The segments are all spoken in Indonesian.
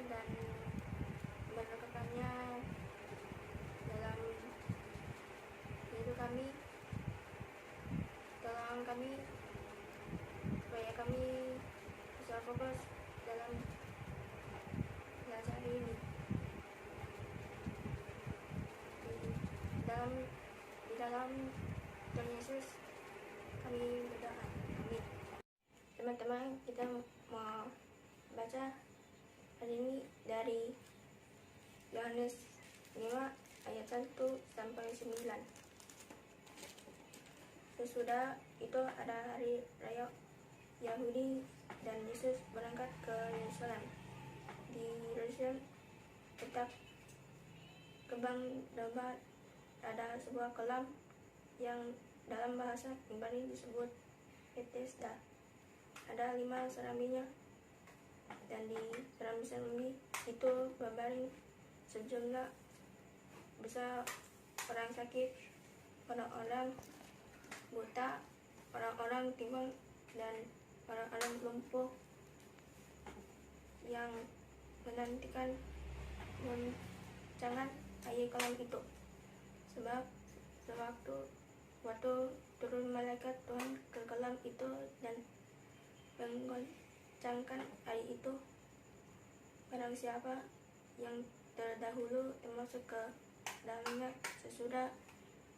dan memberkatinya dalam hidup kami, tolong kami supaya kami bisa fokus dalam belajar hari ini. Di dalam Tuhan Yesus kami berdoa. Amin. Teman-teman, kita mau baca hari ini dari Yohanes 5 ayat 1 sampai 9. Sesudah itu ada hari raya Yahudi dan Yesus berangkat ke Yerusalem. Di Yerusalem dekat kebun domba ada sebuah kolam yang dalam bahasa Ibrani disebut Bethesda. Ada 5 serambinya, dan di serambi itu berbaring sejumlah besar orang sakit, orang-orang buta, orang-orang timbang, dan orang-orang lumpuh yang menantikan goncangan air kolam itu. Sebab waktu turun malaikat Tuhan ke kolam itu dan menggoncangkan air itu, barang siapa yang terdahulu termasuk ke dalamnya sesudah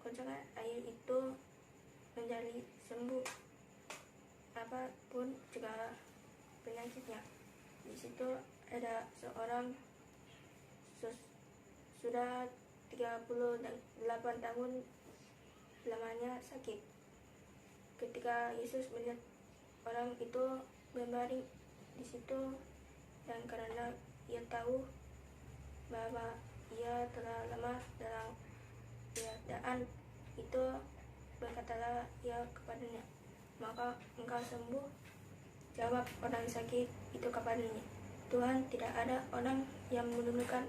goncangan air itu menjadi sembuh apapun juga penyakitnya. Di situ ada seorang sudah 38 tahun lamanya sakit. Ketika Yesus melihat orang itu berbaring di situ, dan karena ia tahu bahwa ia telah lama dalam keadaan itu, berkatalah ia kepadanya, "Maka engkau sembuh?" Jawab orang sakit itu kepadanya, "Tuhan, tidak ada orang yang menurunkan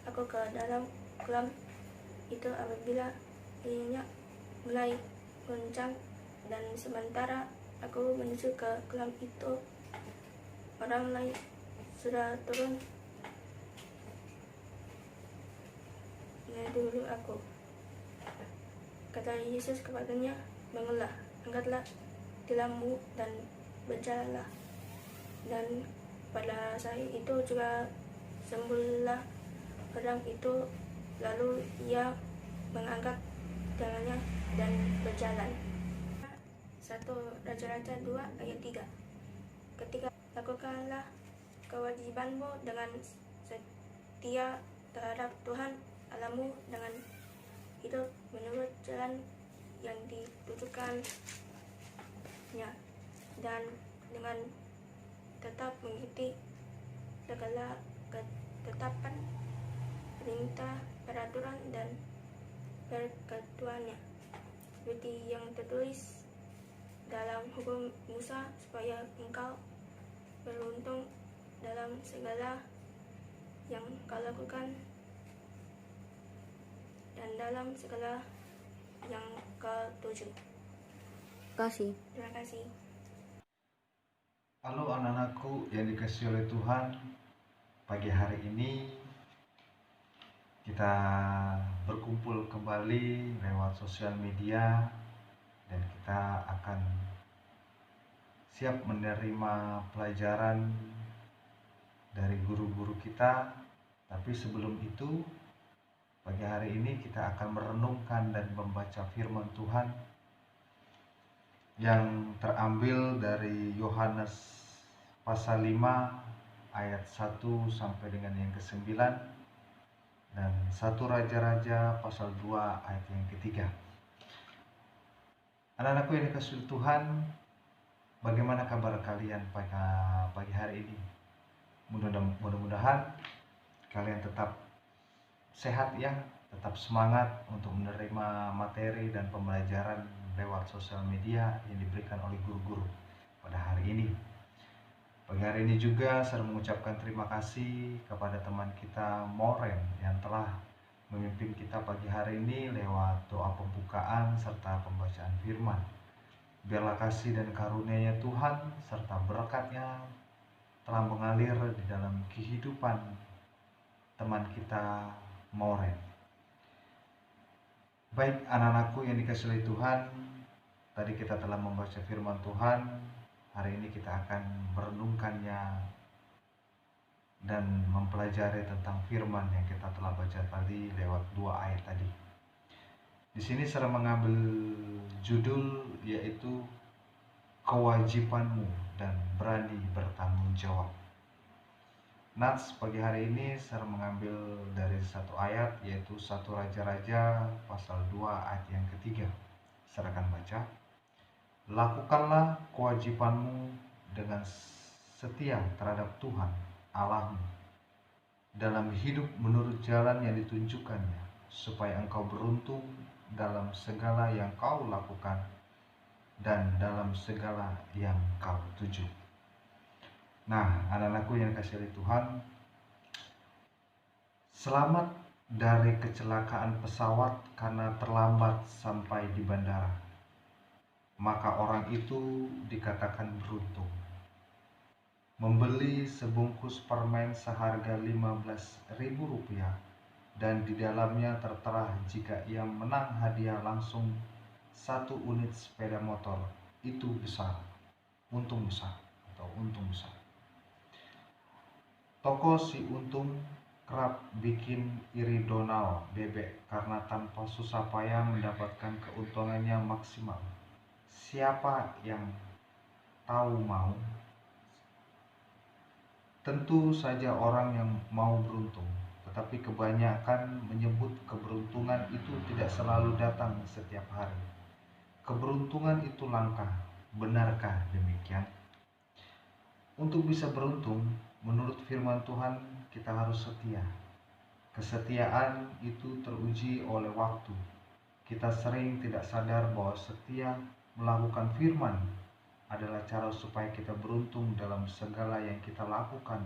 aku ke dalam kolam itu apabila airnya mulai goncang, dan sementara aku menuju ke kolam itu, orang lain sudah turun dulu aku." Kata Yesus kepadanya, "Bangunlah, angkatlah tilammu dan berjalanlah." Dan pada saat itu juga sembuhlah orang itu. Lalu ia mengangkat tangannya dan berjalan. 1 Raja-Raja 2 ayat 3. Ketika lakukanlah kewajibanmu dengan setia terhadap Tuhan Allahmu, dengan hidup menurut jalan yang ditujukannya, dan dengan tetap mengikuti segala ketetapan, perintah, peraturan, dan perketuannya, seperti yang tertulis dalam hukum Musa, supaya engkau beruntung dalam segala yang kau lakukan dan dalam segala yang kau tuju. Terima kasih. Halo anak-anakku yang dikasihi oleh Tuhan, pagi hari ini kita berkumpul kembali lewat sosial media, dan kita akan siap menerima pelajaran dari guru-guru kita. Tapi sebelum itu, pagi hari ini kita akan merenungkan dan membaca firman Tuhan yang terambil dari Yohanes pasal 5 ayat 1 sampai dengan yang ke-9, dan 1 Raja-Raja pasal 2 ayat yang ketiga. Anak-anakku yang dikasihi Tuhan, bagaimana kabar kalian pagi hari ini? Mudah-mudahan kalian tetap sehat ya, tetap semangat untuk menerima materi dan pembelajaran lewat sosial media yang diberikan oleh guru-guru pada hari ini. Pagi hari ini juga saya mengucapkan terima kasih kepada teman kita Moren yang telah memimpin kita pagi hari ini lewat doa pembukaan serta pembacaan firman. Biarlah kasih dan karunia-Nya Tuhan serta berkat-Nya telah mengalir di dalam kehidupan teman kita Moren. Baik anak-anakku yang dikasihi oleh Tuhan, tadi kita telah membaca firman Tuhan. Hari ini kita akan merenungkannya dan mempelajari tentang firman yang kita telah baca tadi lewat 2 ayat tadi. Di sini saya mengambil judul yaitu kewajibanmu dan berani bertanggung jawab. Nats pagi hari ini saya mengambil dari satu ayat yaitu 1 Raja-Raja pasal 2 ayat yang ketiga. Saya akan baca. Lakukanlah kewajibanmu dengan setia terhadap Tuhan Allahmu dalam hidup menurut jalan yang ditunjukkannya, supaya engkau beruntung dalam segala yang kau lakukan dan dalam segala yang kau tuju. Nah, anak-anakku yang dikasihi oleh Tuhan, selamat dari kecelakaan pesawat karena terlambat sampai di bandara, maka orang itu dikatakan beruntung. Membeli sebungkus permen seharga Rp15.000 dan di dalamnya tertera jika ia menang hadiah langsung 1 unit sepeda motor, itu besar, untung besar atau untung besar. Toko si untung kerap bikin iri Donald bebek karena tanpa susah payah mendapatkan keuntungannya maksimal. Siapa yang tahu mau? Tentu saja orang yang mau beruntung, tetapi kebanyakan menyebut keberuntungan itu tidak selalu datang setiap hari. Keberuntungan itu langka. Benarkah demikian? Untuk bisa beruntung, menurut firman Tuhan, kita harus setia. Kesetiaan itu teruji oleh waktu. Kita sering tidak sadar bahwa setia melakukan firman adalah cara supaya kita beruntung dalam segala yang kita lakukan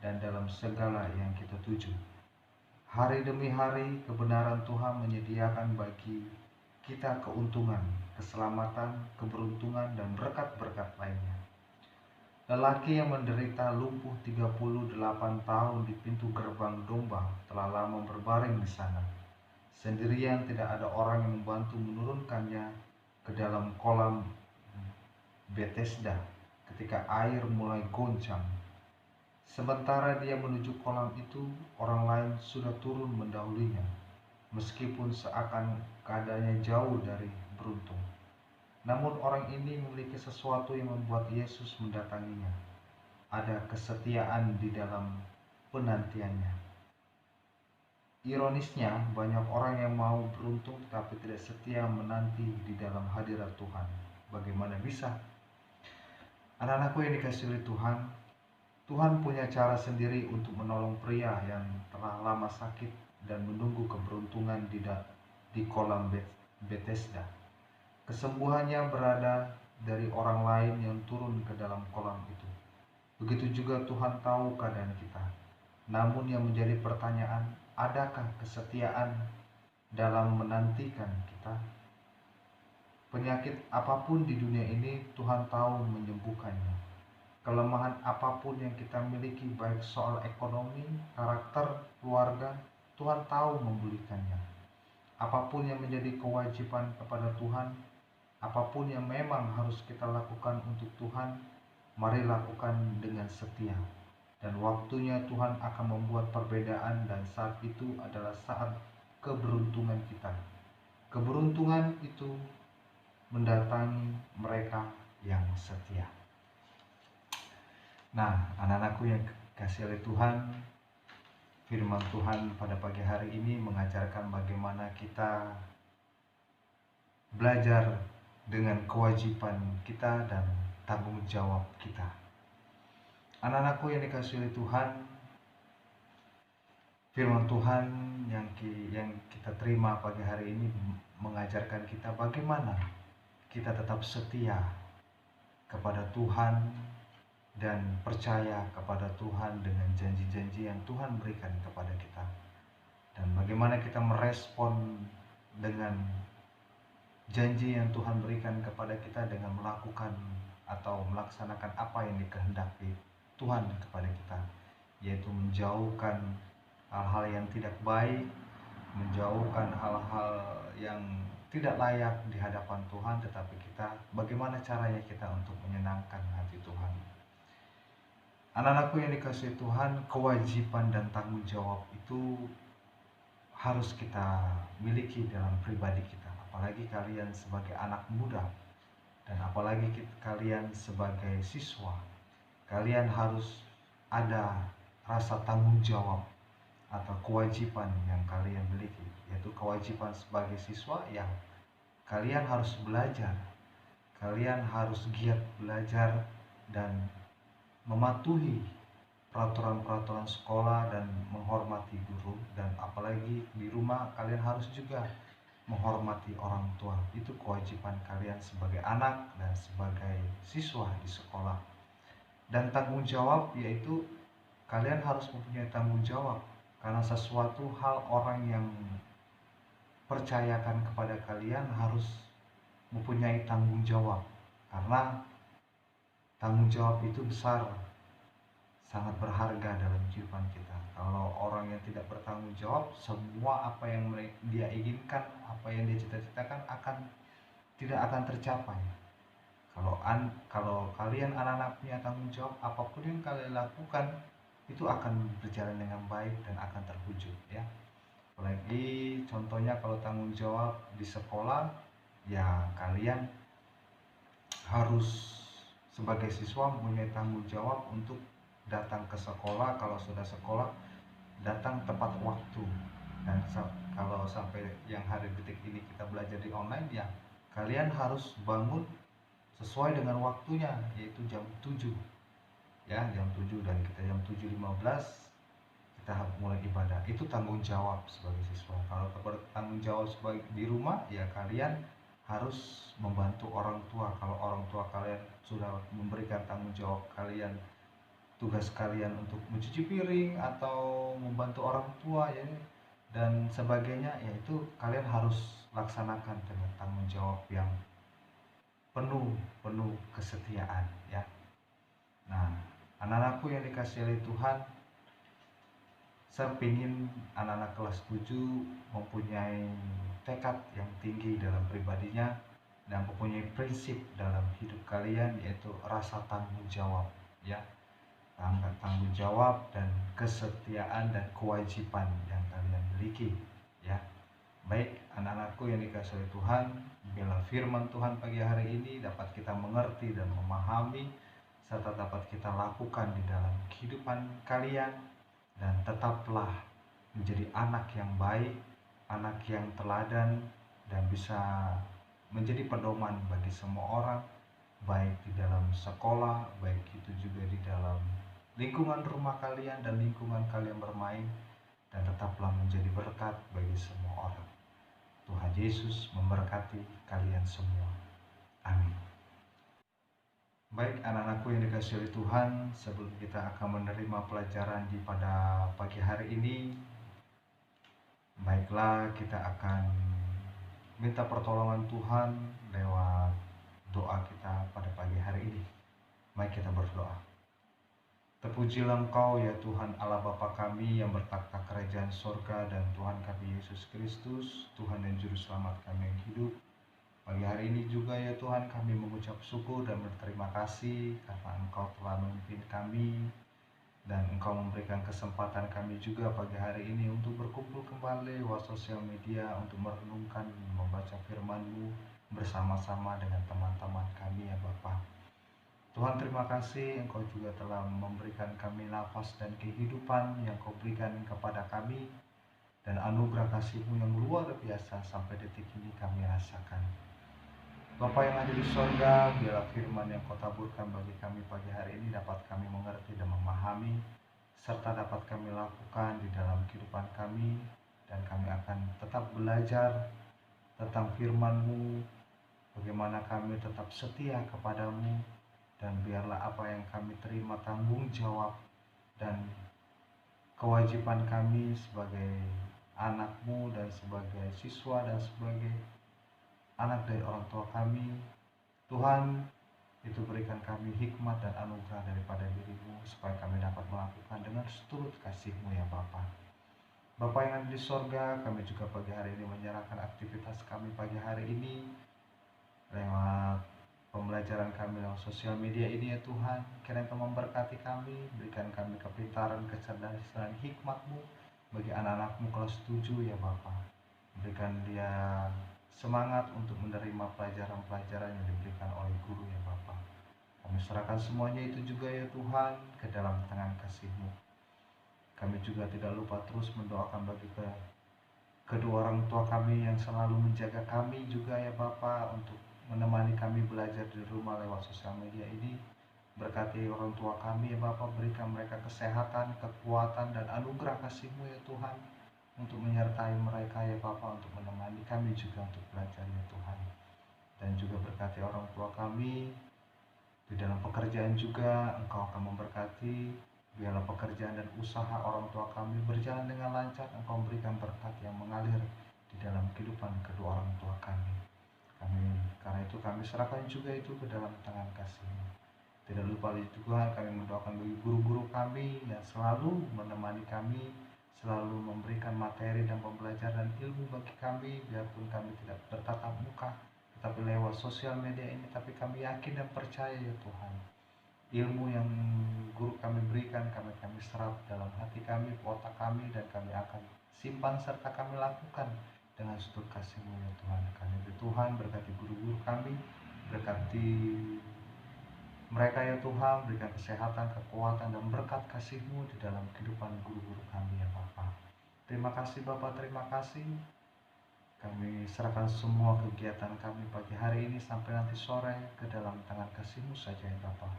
dan dalam segala yang kita tuju. Hari demi hari, kebenaran Tuhan menyediakan bagi kita keuntungan, keselamatan, keberuntungan, dan berkat-berkat lainnya. Lelaki yang menderita lumpuh 38 tahun di pintu gerbang domba telah lama berbaring di sana. Sendirian, tidak ada orang yang membantu menurunkannya ke dalam kolam Bethesda ketika air mulai goncang. Sementara dia menuju kolam itu, orang lain sudah turun mendahulunya, meskipun seakan keadaannya jauh dari beruntung. Namun orang ini memiliki sesuatu yang membuat Yesus mendatanginya. Ada kesetiaan di dalam penantiannya. Ironisnya, banyak orang yang mau beruntung tetapi tidak setia menanti di dalam hadirat Tuhan. Bagaimana bisa? Anak-anakku yang dikasihi oleh Tuhan, Tuhan punya cara sendiri untuk menolong pria yang telah lama sakit dan menunggu keberuntungan di kolam Bethesda. Kesembuhannya berada dari orang lain yang turun ke dalam kolam itu. Begitu juga Tuhan tahu keadaan kita. Namun yang menjadi pertanyaan, adakah kesetiaan dalam menantikan kita? Penyakit apapun di dunia ini Tuhan tahu menyembuhkannya. Kelemahan apapun yang kita miliki, baik soal ekonomi, karakter, keluarga, Tuhan tahu memulihkannya. Apapun yang menjadi kewajiban kepada Tuhan, apapun yang memang harus kita lakukan untuk Tuhan, mari lakukan dengan setia. Dan waktunya Tuhan akan membuat perbedaan, dan saat itu adalah saat keberuntungan kita. Keberuntungan itu mendatangi mereka yang setia. Nah, anak-anakku yang dikasihi oleh Tuhan, firman Tuhan pada pagi hari ini mengajarkan bagaimana kita belajar dengan kewajiban kita dan tanggung jawab kita. Anak-anakku yang dikasihi oleh Tuhan, firman Tuhan yang kita terima pagi hari ini mengajarkan kita bagaimana kita tetap setia kepada Tuhan dan percaya kepada Tuhan dengan janji-janji yang Tuhan berikan kepada kita, dan bagaimana kita merespon dengan janji yang Tuhan berikan kepada kita dengan melakukan atau melaksanakan apa yang dikehendaki Tuhan kepada kita, yaitu menjauhkan hal-hal yang tidak baik, menjauhkan hal-hal yang tidak layak di hadapan Tuhan, tetapi kita bagaimana caranya kita untuk menyenangkan hati Tuhan. Anak-anakku yang dikasihi Tuhan, kewajiban dan tanggung jawab itu harus kita miliki dalam pribadi kita, apalagi kalian sebagai anak muda dan apalagi kalian sebagai siswa. Kalian harus ada rasa tanggung jawab atau kewajiban yang kalian miliki, yaitu kewajiban sebagai siswa yang kalian harus belajar, kalian harus giat belajar dan mematuhi peraturan-peraturan sekolah dan menghormati guru, dan apalagi di rumah kalian harus juga menghormati orang tua. Itu kewajiban kalian sebagai anak dan sebagai siswa di sekolah. Dan tanggung jawab yaitu kalian harus mempunyai tanggung jawab karena sesuatu hal orang yang percayakan kepada kalian harus mempunyai tanggung jawab, karena tanggung jawab itu besar, sangat berharga dalam kehidupan kita. Kalau orang yang tidak bertanggung jawab, semua apa yang dia inginkan, apa yang dia cita-citakan tidak akan tercapai. Kalau kalian anak-anak punya tanggung jawab, apapun yang kalian lakukan itu akan berjalan dengan baik dan akan terwujud, ya. Apalagi contohnya kalau tanggung jawab di sekolah, ya kalian harus sebagai siswa mempunyai tanggung jawab untuk datang ke sekolah. Kalau sudah sekolah, datang tepat waktu. Dan kalau sampai yang hari detik ini kita belajar di online, ya kalian harus bangun sesuai dengan waktunya, yaitu jam 7, ya jam 7, dan kita jam 7.15 kita mulai ibadah. Itu tanggung jawab sebagai siswa. Kalau tanggung jawab sebagai di rumah, ya kalian harus membantu orang tua. Kalau orang tua kalian sudah memberikan tanggung jawab kalian, tugas kalian untuk mencuci piring atau membantu orang tua, ya, dan sebagainya, yaitu kalian harus laksanakan dengan tanggung jawab yang penuh kesetiaan, ya. Nah, anak-anakku yang dikasihi oleh Tuhan, saya ingin anak-anak kelas 7 mempunyai tekad yang tinggi dalam pribadinya dan mempunyai prinsip dalam hidup kalian, yaitu rasa tanggung jawab, ya. Tanggung jawab dan kesetiaan dan kewajiban yang kalian miliki, ya. Baik anak-anakku yang dikasihi oleh Tuhan, bila firman Tuhan pagi hari ini dapat kita mengerti dan memahami serta dapat kita lakukan di dalam kehidupan kalian, dan tetaplah menjadi anak yang baik, anak yang teladan, dan bisa menjadi pedoman bagi semua orang, baik di dalam sekolah, baik itu juga di dalam lingkungan rumah kalian dan lingkungan kalian bermain, dan tetaplah menjadi berkat bagi semua orang. Tuhan Yesus memberkati kalian semua. Amin. Baik anak-anakku yang dikasihi oleh Tuhan, sebelum kita akan menerima pelajaran di pada pagi hari ini, baiklah kita akan minta pertolongan Tuhan lewat doa kita pada pagi hari ini. Mari kita berdoa. Terpujilah Engkau ya Tuhan Allah Bapa kami yang bertakhta kerajaan sorga, dan Tuhan kami Yesus Kristus, Tuhan dan Juru Selamat kami yang hidup. Pagi hari ini juga ya Tuhan, kami mengucap syukur dan berterima kasih karena Engkau telah memimpin kami, dan Engkau memberikan kesempatan kami juga pagi hari ini untuk berkumpul kembali lewat sosial media untuk merenungkan, membaca firman-Mu bersama-sama dengan teman-teman kami ya Bapa. Tuhan, terima kasih Engkau juga telah memberikan kami nafas dan kehidupan yang Kau berikan kepada kami, dan anugerah kasih-Mu yang luar biasa sampai detik ini kami rasakan. Bapa yang ada di sorga, biarlah firman yang Kau taburkan bagi kami pagi hari ini dapat kami mengerti dan memahami, serta dapat kami lakukan di dalam kehidupan kami, dan kami akan tetap belajar tentang firman-Mu, bagaimana kami tetap setia kepadamu, dan biarlah apa yang kami terima tanggung jawab dan kewajiban kami sebagai anak-Mu dan sebagai siswa dan sebagai anak dari orang tua kami, Tuhan, Itu berikan kami hikmat dan anugerah daripada diri-Mu, supaya kami dapat melakukan dengan seturut kasih-Mu ya Bapa. Bapa yang ada di sorga, kami juga pagi hari ini menyerahkan aktivitas kami pagi hari ini lewat pembelajaran kami lewat sosial media ini ya Tuhan. Kiranya Engkau memberkati kami, berikan kami kepintaran, kecerdasan, dan hikmat-Mu bagi anak-anak-Mu kelas 7 ya Bapa. Berikan dia semangat untuk menerima pelajaran-pelajaran yang diberikan oleh guru ya Bapa. Kami serahkan semuanya itu juga ya Tuhan ke dalam tangan kasih-Mu. Kami juga tidak lupa terus mendoakan bagi kedua orang tua kami yang selalu menjaga kami juga ya Bapa, untuk menemani kami belajar di rumah lewat sosial media ini. Berkati orang tua kami ya Bapa, berikan mereka kesehatan, kekuatan, dan anugerah kasih-Mu ya Tuhan, untuk menyertai mereka ya Bapa, untuk menemani kami juga untuk belajar ya Tuhan. Dan juga berkati orang tua kami di dalam pekerjaan juga. Engkau akan memberkati. Biarlah pekerjaan dan usaha orang tua kami berjalan dengan lancar. Engkau berikan berkat yang mengalir di dalam kehidupan kedua orang tua kami. Karena itu kami serahkan juga itu ke dalam tangan kasih-Mu. Tidak lupa juga kami mendoakan bagi guru-guru kami yang selalu menemani kami, selalu memberikan materi dan pembelajaran ilmu bagi kami, biarpun kami tidak bertatap muka, tetapi lewat sosial media ini. Tapi kami yakin dan percaya ya Tuhan, ilmu yang guru kami berikan, kami serap dalam hati kami, otak kami, dan kami akan simpan serta kami lakukan dengan seturut kasih-Mu ya Tuhan. Karena itu Tuhan, berkati guru-guru kami, berkati mereka ya Tuhan, berikan kesehatan, kekuatan, dan berkat kasih-Mu di dalam kehidupan guru-guru kami ya Bapa. Terima kasih Bapa, terima kasih. Kami serahkan semua kegiatan kami pagi hari ini sampai nanti sore ke dalam tangan kasih-Mu saja ya Bapa.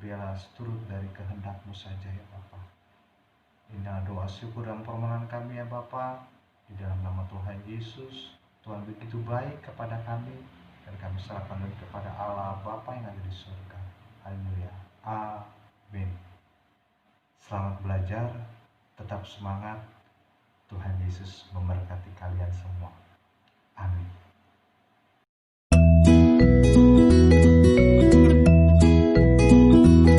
Biarlah seturut dari kehendak-Mu saja ya Bapa. Inilah doa syukur dan permohonan kami ya Bapa, di dalam nama Tuhan Yesus. Tuhan begitu baik kepada kami, dan kami serahkan lagi kepada Allah Bapa yang ada di surga. Haleluya. Amin. Selamat belajar, tetap semangat. Tuhan Yesus memberkati kalian semua. Amin.